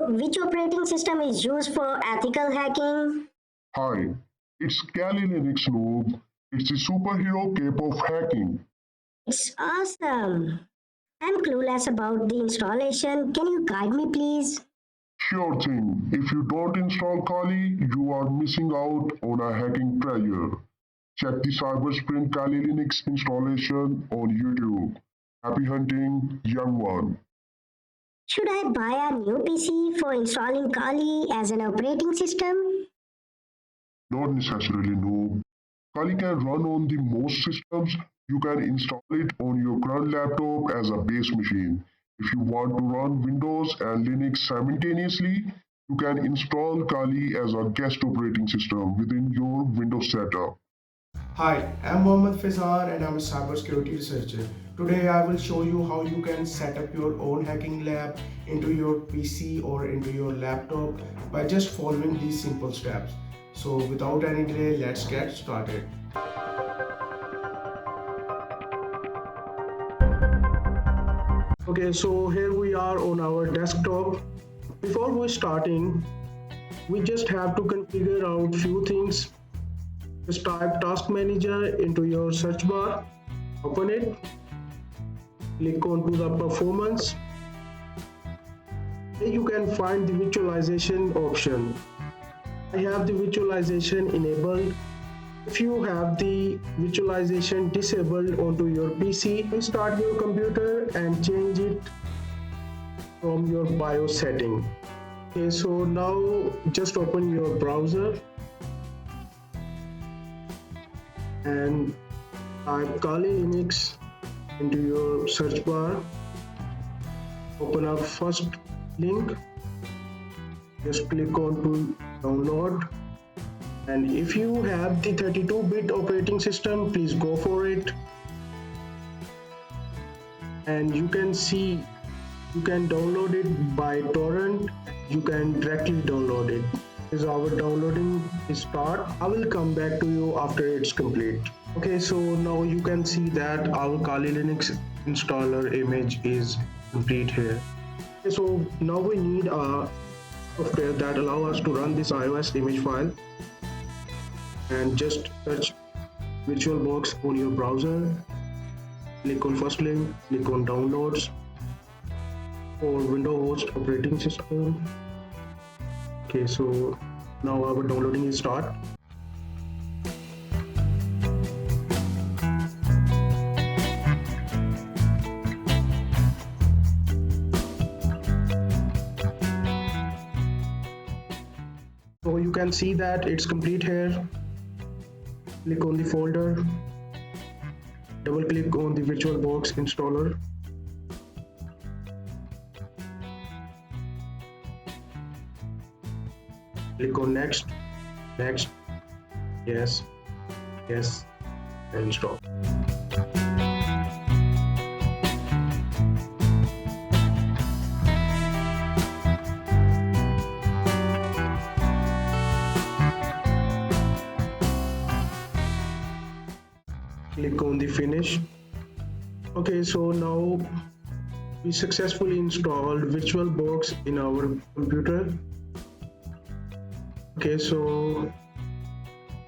which operating system is used for ethical hacking? Hi, it's Kali Linux Noob. It's the superhero cape of hacking. It's awesome. I'm clueless about the installation. Can you guide me, please? Sure thing, if you don't install Kali, you are missing out on a hacking treasure. Check the Cybersprint Kali Linux installation on YouTube. Happy hunting, young one. Should I buy a new PC for installing Kali as an operating system? Not necessarily no. Kali can run on the most systems. You can install it on your current laptop as a base machine. If you want to run Windows and Linux simultaneously, you can install Kali as a guest operating system within your Windows setup. Hi, I'm Mohammad Faizar and I'm a cybersecurity researcher. Today I will show you how you can set up your own hacking lab into your PC or into your laptop by just following these simple steps. So without any delay, let's get started. Okay, so here we are on our desktop. Before we starting, we just have to configure out few things. Just type task manager into your search bar, open it, click on to the performance. Here you can find the virtualization option. I have the virtualization enabled. If you have the virtualization disabled onto your PC, restart your computer and change it from your BIOS setting. Okay, so now just open your browser and type Kali Linux into your search bar. Open up first link, just click on to download, and if you have the 32-bit operating system, please go for it. And you can see you can download it by torrent, you can directly download it. Is our downloading start. I will come back to you after it's complete. Okay, so now you can see that our Kali Linux installer image is complete here. Okay, so now we need a software that allow us to run this iOS image file, and just search VirtualBox on your browser, click on first link, click on downloads for Windows host operating system. Okay, so now our downloading is start. So you can see that it's complete here. Click on the folder, double click on the VirtualBox installer. Click on next, next, yes, yes, and install. Click on the finish. Okay, so now we successfully installed VirtualBox in our computer. Okay, so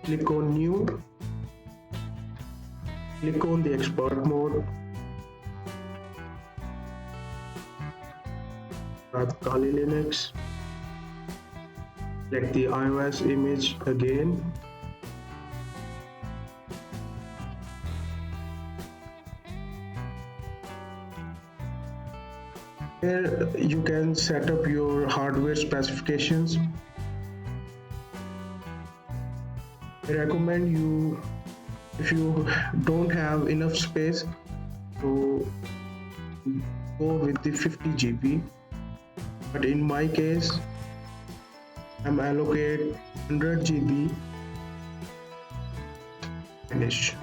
click on new, click on the export mode, type Kali Linux, select the iOS image again, here you can set up your hardware specifications. I recommend you, if you don't have enough space, to go with the 50 GB, but in my case I'm allocate 100 GB. Finish.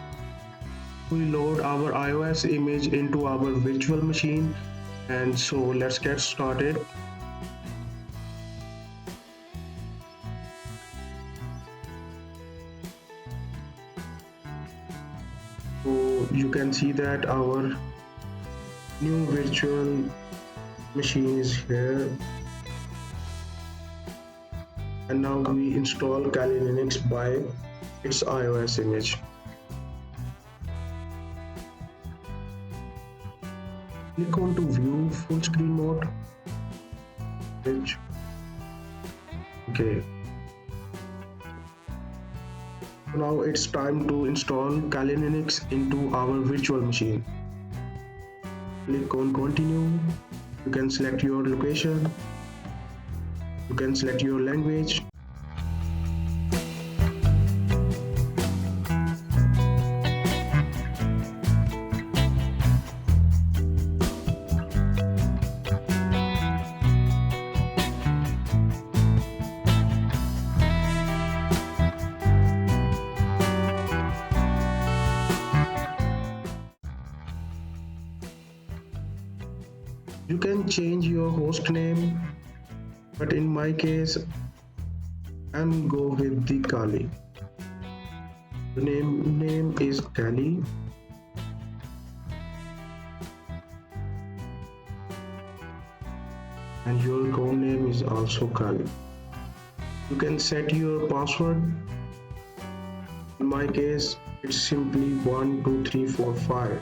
We load our iOS image into our virtual machine, and so let's get started. So you can see that our new virtual machine is here. and now we install Kali Linux by its iOS image. Click on to view full screen mode. Okay. Now it's time to install Kali Linux into our virtual machine. Click on continue. You can select your location. You can select your language. You can change your host name, but in my case, I'm go with the Kali. The name is Kali. And your account name is also Kali. You can set your password. In my case, it's simply 12345.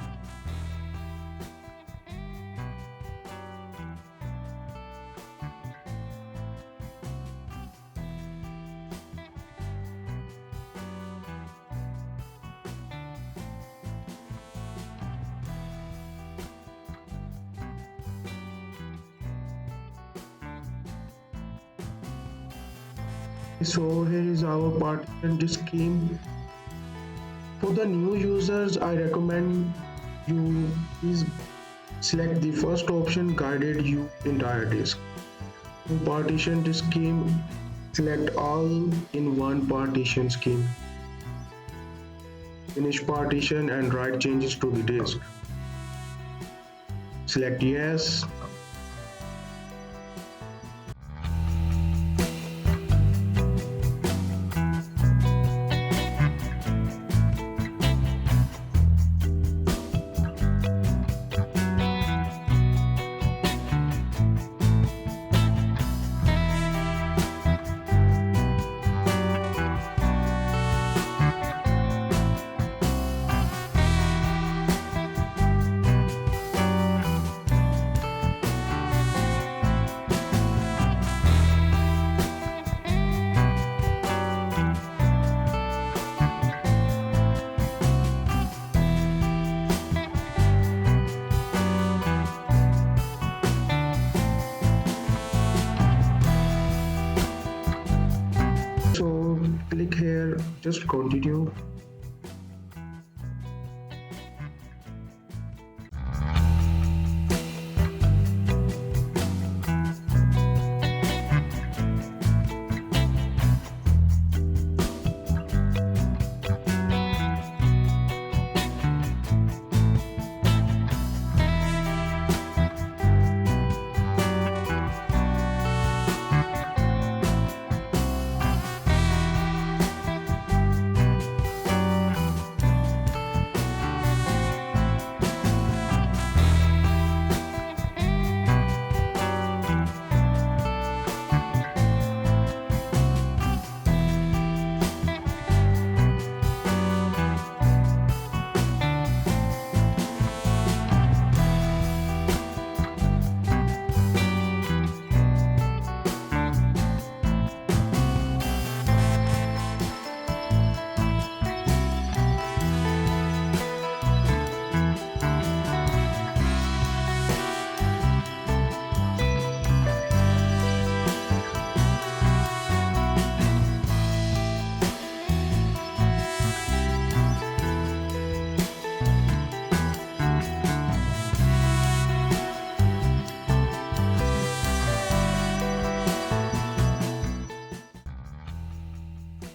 So here is our partition scheme. For the new users, I recommend you please select the first option, guided use entire disk. In partition scheme, select all in one partition scheme. Finish partition and write changes to the disk. Select yes. So click here, just continue.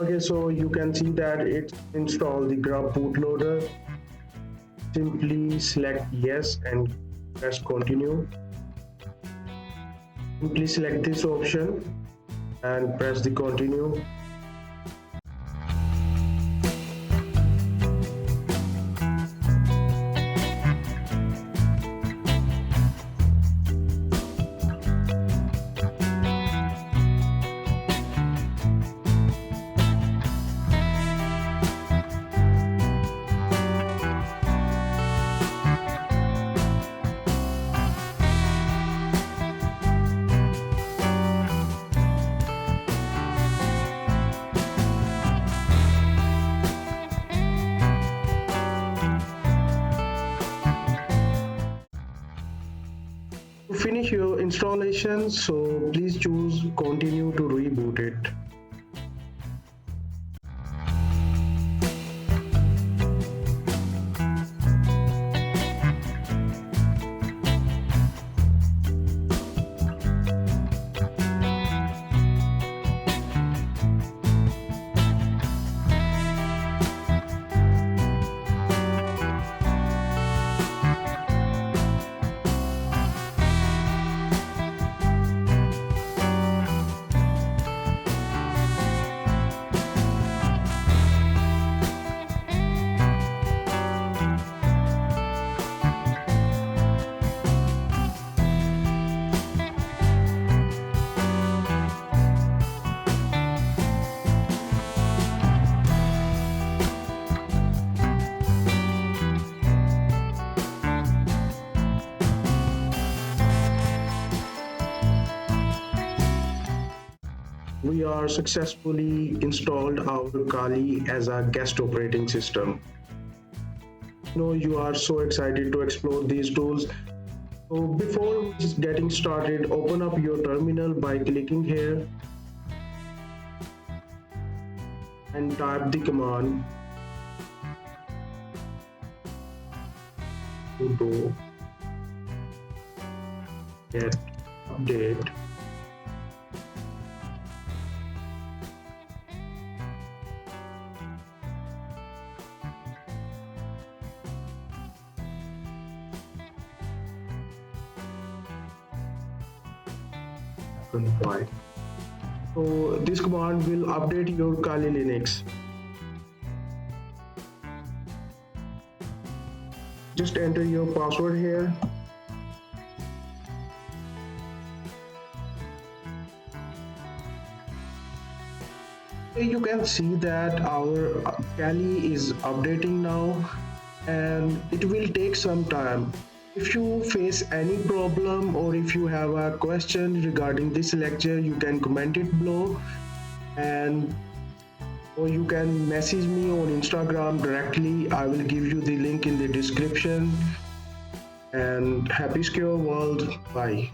Okay, so you can see that it installed the grub bootloader. Simply select yes and press continue. Simply select this option and press the continue. To finish your installation, so please choose continue to reboot it. We are successfully installed our Kali as a guest operating system. You are so excited to explore these tools. So before getting started, open up your terminal by clicking here and type the command sudo get update config. So this command will update your Kali Linux. Just enter your password here. You can see that our Kali is updating now and it will take some time. If you face any problem or if you have a question regarding this lecture, you can comment it below, and or you can message me on Instagram directly. I will give you the link in the description. And happy secure world. Bye.